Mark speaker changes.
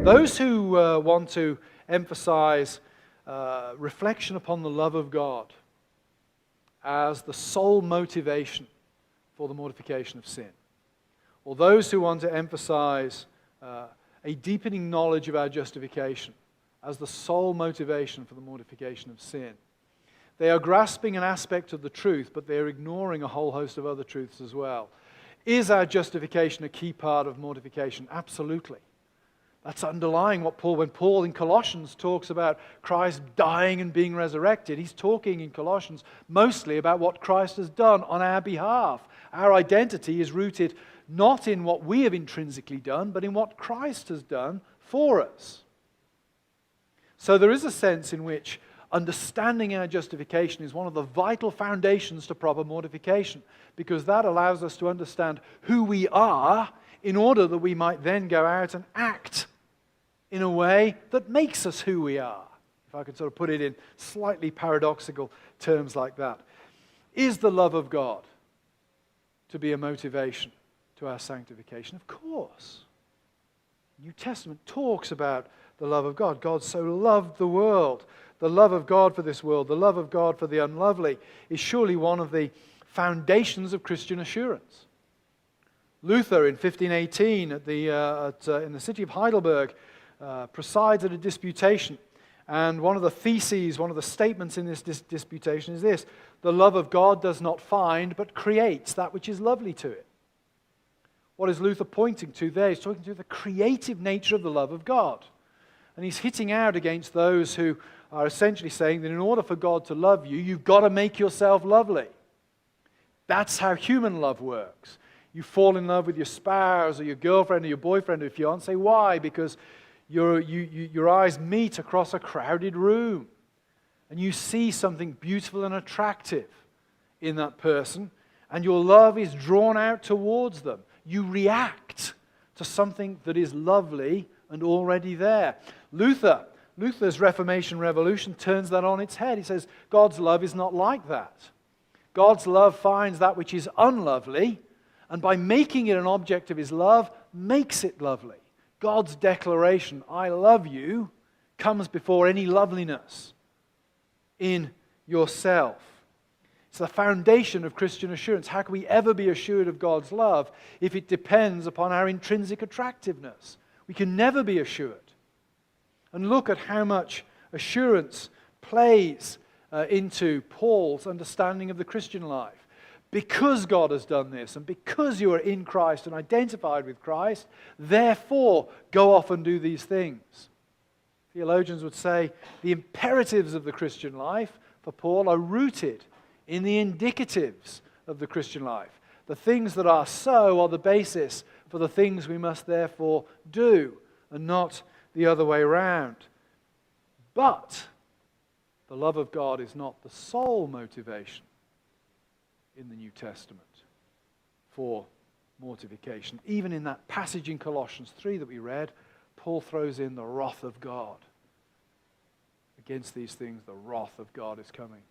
Speaker 1: Those who want to emphasize reflection upon the love of God as the sole motivation for the mortification of sin, or those who want to emphasize a deepening knowledge of our justification as the sole motivation for the mortification of sin, they are grasping an aspect of the truth, but they are ignoring a whole host of other truths as well. Is our justification a key part of mortification? Absolutely. That's underlying when Paul in Colossians talks about Christ dying and being resurrected. He's talking in Colossians mostly about what Christ has done on our behalf. Our identity is rooted not in what we have intrinsically done, but in what Christ has done for us. So there is a sense in which understanding our justification is one of the vital foundations to proper mortification, because that allows us to understand who we are in order that we might then go out and act in a way that makes us who we are. If I could sort of put it in slightly paradoxical terms like that. Is the love of God to be a motivation to our sanctification? Of course. The New Testament talks about the love of God. God so loved the world. The love of God for this world, the love of God for the unlovely, is surely one of the foundations of Christian assurance. Luther in 1518 in the city of Heidelberg presides at a disputation. And one of the theses, one of the statements in this disputation is this: the love of God does not find, but creates that which is lovely to it. What is Luther pointing to there? He's talking to the creative nature of the love of God. And he's hitting out against those who are essentially saying that in order for God to love you, you've got to make yourself lovely. That's how human love works. You fall in love with your spouse or your girlfriend or your boyfriend or your fiancé. Why? Because your eyes meet across a crowded room and you see something beautiful and attractive in that person, and your love is drawn out towards them. You react to something that is lovely and already there. Luther's Reformation Revolution turns that on its head. He says God's love is not like that. God's love finds that which is unlovely, and by making it an object of His love, makes it lovely. God's declaration, I love you, comes before any loveliness in yourself. It's the foundation of Christian assurance. How can we ever be assured of God's love if it depends upon our intrinsic attractiveness? We can never be assured. And look at how much assurance plays into Paul's understanding of the Christian life. Because God has done this, and because you are in Christ and identified with Christ, therefore go off and do these things. Theologians would say the imperatives of the Christian life for Paul are rooted in the indicatives of the Christian life. The things that are so are the basis for the things we must therefore do, and not the other way around. But the love of God is not the sole motivation in the New Testament for mortification. Even in that passage in Colossians 3 that we read, Paul throws in the wrath of God. Against these things, the wrath of God is coming.